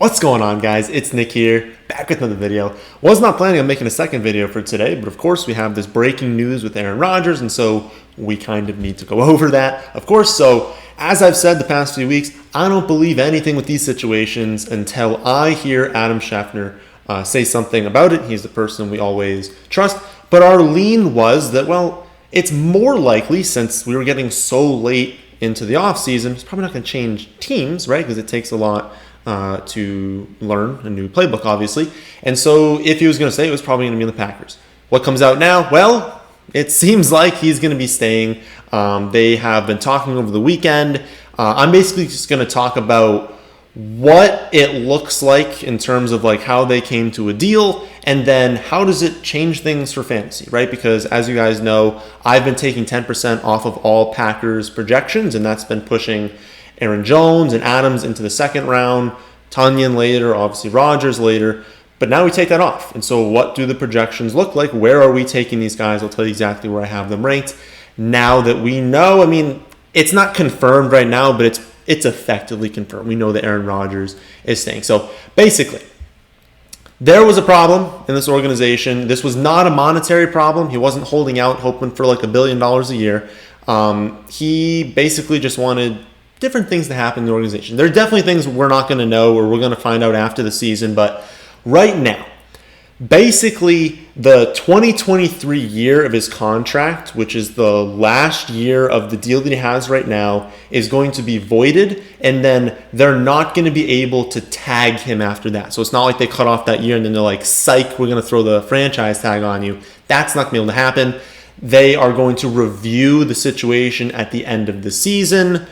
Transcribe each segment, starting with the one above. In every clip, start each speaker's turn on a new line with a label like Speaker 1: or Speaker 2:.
Speaker 1: What's going on, guys? It's Nick here, back with another video. Was not planning on making a second video for today, but of course we have this breaking news with Aaron Rodgers, and so we kind of need to go over that, of course. So, as I've said the past few weeks, I don't believe anything with these situations until I hear Adam Schefter say something about it. He's the person we always trust. But our lean was that, well, it's more likely, since we were getting so late into the offseason, it's probably not going to change teams, right? Because it takes a lot to learn a new playbook, obviously. And so if he was going to stay, it was probably going to be in the Packers. What comes out now? Well, it seems like he's going to be staying. They have been talking over the weekend. I'm basically just going to talk about what it looks like in terms of like how they came to a deal, and then how does it change things for fantasy, right? Because as you guys know, I've been taking 10% off of all Packers projections, and that's been pushing Aaron Jones and Adams into the second round, Tunyon later, obviously Rodgers later. But now we take that off. And so what do the projections look like? Where are we taking these guys? I'll tell you exactly where I have them ranked. Now that we know, I mean, it's not confirmed right now, but it's effectively confirmed. We know that Aaron Rodgers is staying. So basically, there was a problem in this organization. This was not a monetary problem. He wasn't holding out, hoping for like $1 billion a year. He basically just wanted different things to happen in the organization. There are definitely things we're not going to know or we're going to find out after the season, but right now, basically the 2023 year of his contract, which is the last year of the deal that he has right now, is going to be voided, and then they're not going to be able to tag him after that. So it's not like they cut off that year and then they're like, psych, we're going to throw the franchise tag on you. That's not going to be able to happen. They are going to review the situation at the end of the season.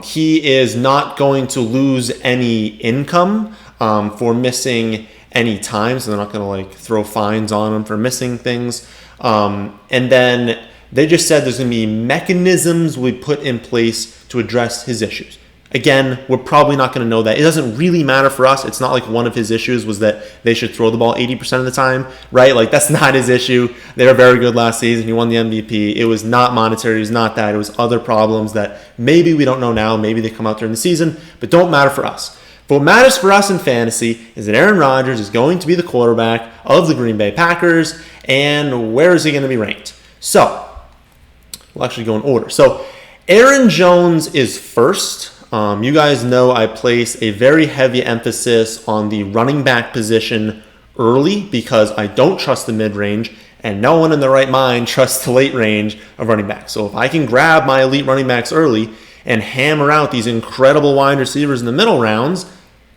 Speaker 1: He is not going to lose any income for missing any time, so they're not going to like throw fines on him for missing things. And then they just said there's going to be mechanisms we put in place to address his issues. Again, we're probably not going to know that. It doesn't really matter for us. It's not like one of his issues was that they should throw the ball 80% of the time, right? Like, that's not his issue. They were very good last season. He won the MVP. It was not monetary. It was not that. It was other problems that maybe we don't know now. Maybe they come out during the season, but don't matter for us. But what matters for us in fantasy is that Aaron Rodgers is going to be the quarterback of the Green Bay Packers, and where is he going to be ranked? So, we'll actually go in order. So, Aaron Jones is first. You guys know I place a very heavy emphasis on the running back position early because I don't trust the mid-range, and no one in their right mind trusts the late range of running backs. So if I can grab my elite running backs early and hammer out these incredible wide receivers in the middle rounds,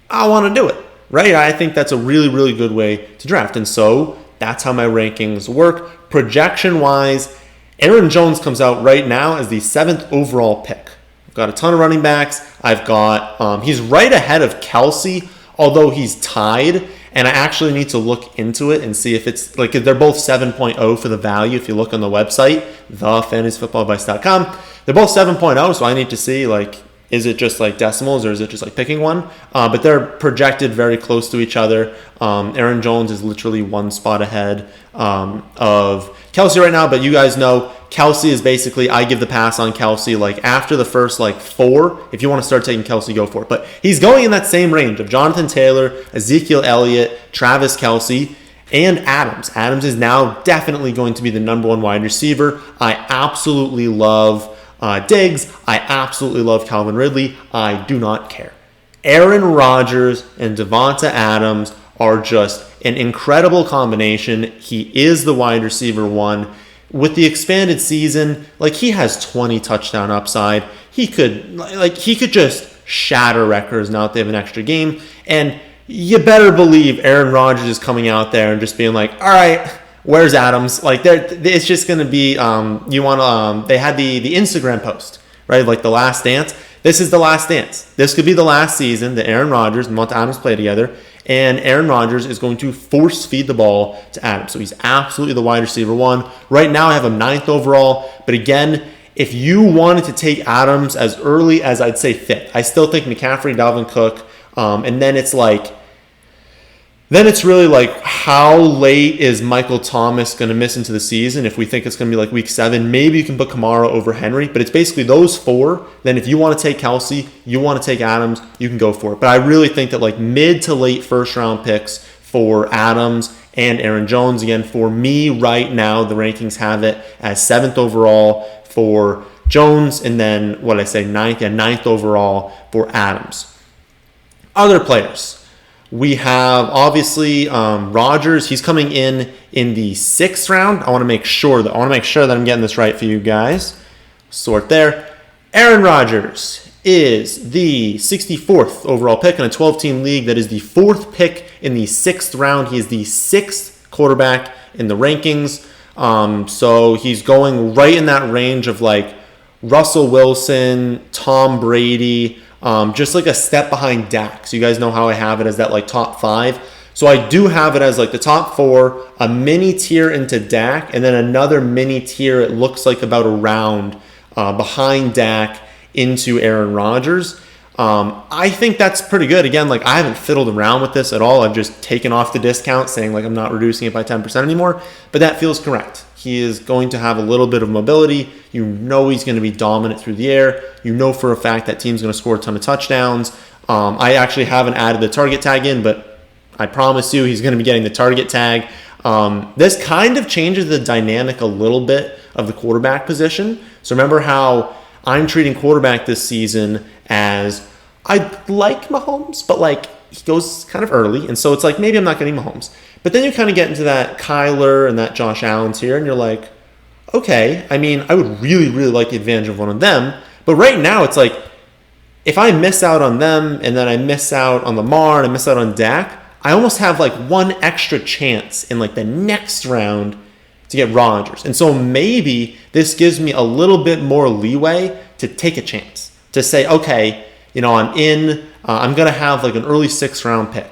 Speaker 1: I want to do it, right? I think that's a really, really good way to draft. And so that's how my rankings work. Projection-wise, Aaron Jones comes out right now as the 7th overall pick. Got a ton of running backs. I've got, he's right ahead of Kelsey, although he's tied. And I actually need to look into it and see if it's, like, they're both 7.0 for the value. If you look on the website, thefantasyfootballadvice.com, they're both 7.0. So I need to see, like, is it just like decimals or is it just like picking one? But they're projected very close to each other. Aaron Jones is literally one spot ahead of Kelsey right now. But you guys know Kelsey is basically, I give the pass on Kelsey like after the first like 4. If you want to start taking Kelsey, go for it. But he's going in that same range of Jonathan Taylor, Ezekiel Elliott, Travis Kelsey, and Adams. Adams is now definitely going to be the number 1 wide receiver. I absolutely love Diggs. I absolutely love Calvin Ridley. I do not care. Aaron Rodgers and Devonta Adams are just an incredible combination. He is the wide receiver 1. With the expanded season, like, he has 20 touchdown upside. He could just shatter records now that they have an extra game. And you better believe Aaron Rodgers is coming out there and just being like, all right, where's Adams? Like, it's just going to be, they had the Instagram post, right? Like the last dance. This is the last dance. This could be the last season that Aaron Rodgers and Devonta Adams play together. And Aaron Rodgers is going to force feed the ball to Adams. So he's absolutely the wide receiver 1. Right now I have him 9th overall. But again, if you wanted to take Adams as early as I'd say 5th, I still think McCaffrey, Dalvin Cook, and then it's like Then it's really like, how late is Michael Thomas going to miss into the season? If we think it's going to be like week 7, maybe you can put Kamara over Henry. But it's basically those 4. Then if you want to take Kelsey, you want to take Adams, you can go for it. But I really think that like mid to late first round picks for Adams and Aaron Jones. Again, for me right now, the rankings have it as 7th overall for Jones, and then what did I say, 9th? Yeah, 9th overall for Adams. Other players. We have, obviously, Rodgers. He's coming in the 6th round. I want to make sure that I'm getting this right for you guys. Sort there. Aaron Rodgers is the 64th overall pick in a 12-team league. That is the 4th pick in the 6th round. He is the 6th quarterback in the rankings. So he's going right in that range of like Russell Wilson, Tom Brady, just like a step behind Dak. So you guys know how I have it as that like top 5. So I do have it as like the top 4, a mini tier into Dak, and then another mini tier, it looks like about a round behind Dak into Aaron Rodgers. I think that's pretty good. Again, like I haven't fiddled around with this at all. I've just taken off the discount, saying like I'm not reducing it by 10% anymore, but that feels correct. He is going to have a little bit of mobility. You know he's going to be dominant through the air. You know for a fact that team's going to score a ton of touchdowns. I actually haven't added the target tag in, but I promise you he's going to be getting the target tag. This kind of changes the dynamic a little bit of the quarterback position. So remember how I'm treating quarterback this season as I like Mahomes, but like he goes kind of early. And so it's like maybe I'm not getting Mahomes. But then you kind of get into that Kyler and that Josh Allen tier, and you're like, okay, I mean, I would really, really like the advantage of one of them. But right now, it's like, if I miss out on them, and then I miss out on Lamar, and I miss out on Dak, I almost have like one extra chance in like the next round to get Rodgers. And so maybe this gives me a little bit more leeway to take a chance, to say, okay, you know, I'm going to have like an early 6th round pick.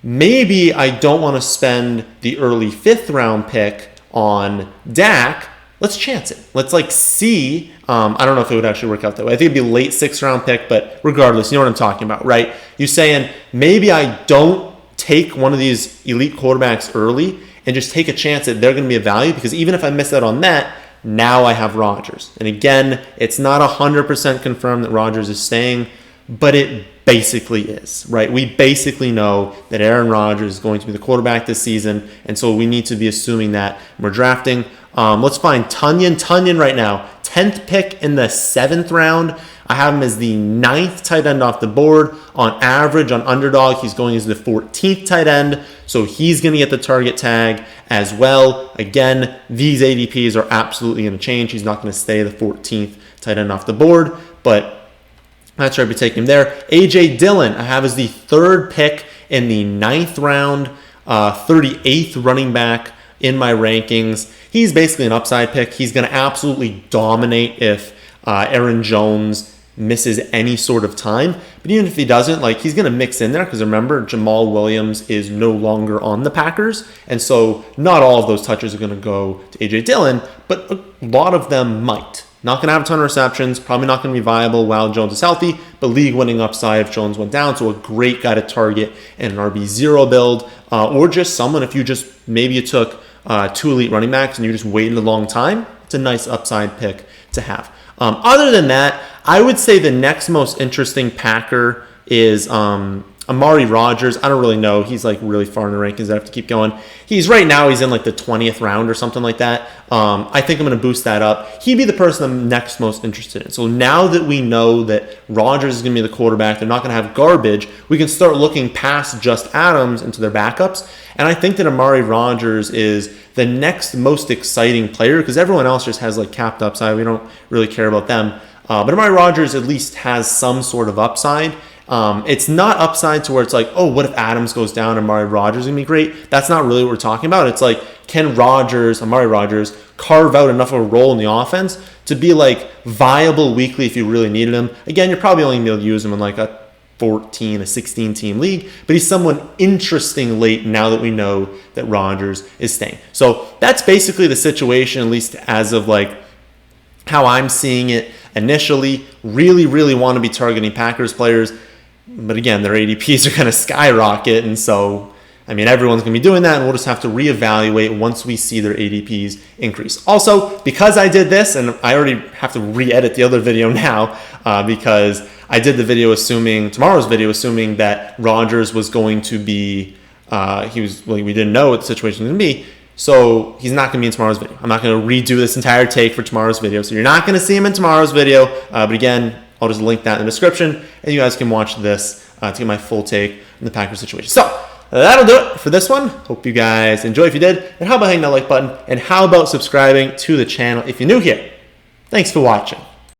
Speaker 1: Maybe I don't want to spend the early 5th round pick on Dak. Let's chance it. Let's like see. I don't know if it would actually work out that way. I think it'd be a late 6th round pick, but regardless, you know what I'm talking about, right? You're saying maybe I don't take one of these elite quarterbacks early and just take a chance that they're going to be a value, because even if I miss out on that, now I have Rodgers. And again, it's not 100% confirmed that Rodgers is staying, but it basically is, right? We basically know that Aaron Rodgers is going to be the quarterback this season, and so we need to be assuming that we're drafting. Let's find Tunyon right now, 10th pick in the 7th round. I have him as the 9th tight end off the board. On average, on Underdog, he's going as the 14th tight end, so he's going to get the target tag as well. Again, these ADPs are absolutely going to change. He's not going to stay the 14th tight end off the board, but that's where I'd be taking him there. A.J. Dillon, I have as the 3rd pick in the 9th round, 38th running back in my rankings. He's basically an upside pick. He's going to absolutely dominate if Aaron Jones misses any sort of time. But even if he doesn't, like he's going to mix in there, because remember, Jamal Williams is no longer on the Packers. And so not all of those touches are going to go to A.J. Dillon, but a lot of them might. Not going to have a ton of receptions, probably not going to be viable while Jones is healthy, but league-winning upside if Jones went down. So a great guy to target in an RB0 build, or just someone, if you just, maybe you took 2 elite running backs and you just waited a long time, it's a nice upside pick to have. Other than that, I would say the next most interesting Packer is Amari Rodgers. I don't really know. He's like really far in the rankings. I have to keep going. He's in like the 20th round or something like that. I think I'm going to boost that up. He'd be the person I'm next most interested in. So now that we know that Rodgers is going to be the quarterback, they're not going to have garbage, we can start looking past just Adams into their backups. And I think that Amari Rodgers is the next most exciting player, because everyone else just has like capped upside. We don't really care about them. But Amari Rodgers at least has some sort of upside. It's not upside to where it's like, oh, what if Adams goes down and Amari Rodgers is going to be great? That's not really what we're talking about. It's like, can Amari Rodgers, carve out enough of a role in the offense to be like viable weekly if you really needed him? Again, you're probably only going to be able to use him in like a 16 team league, but he's someone interesting late now that we know that Rodgers is staying. So that's basically the situation, at least as of like how I'm seeing it initially. Really, really want to be targeting Packers players. But again, their ADPs are going to skyrocket, and so I mean, everyone's going to be doing that, and we'll just have to reevaluate once we see their ADPs increase. Also, because I did this, and I already have to re-edit the other video now because I did the video tomorrow's video assuming that Rodgers was going to be, we didn't know what the situation was going to be, so he's not going to be in tomorrow's video. I'm not going to redo this entire take for tomorrow's video, so you're not going to see him in tomorrow's video, but again, I'll just link that in the description, and you guys can watch this to get my full take on the Packers situation. So, that'll do it for this one. Hope you guys enjoy. If you did, and how about hitting that like button? And how about subscribing to the channel if you're new here? Thanks for watching.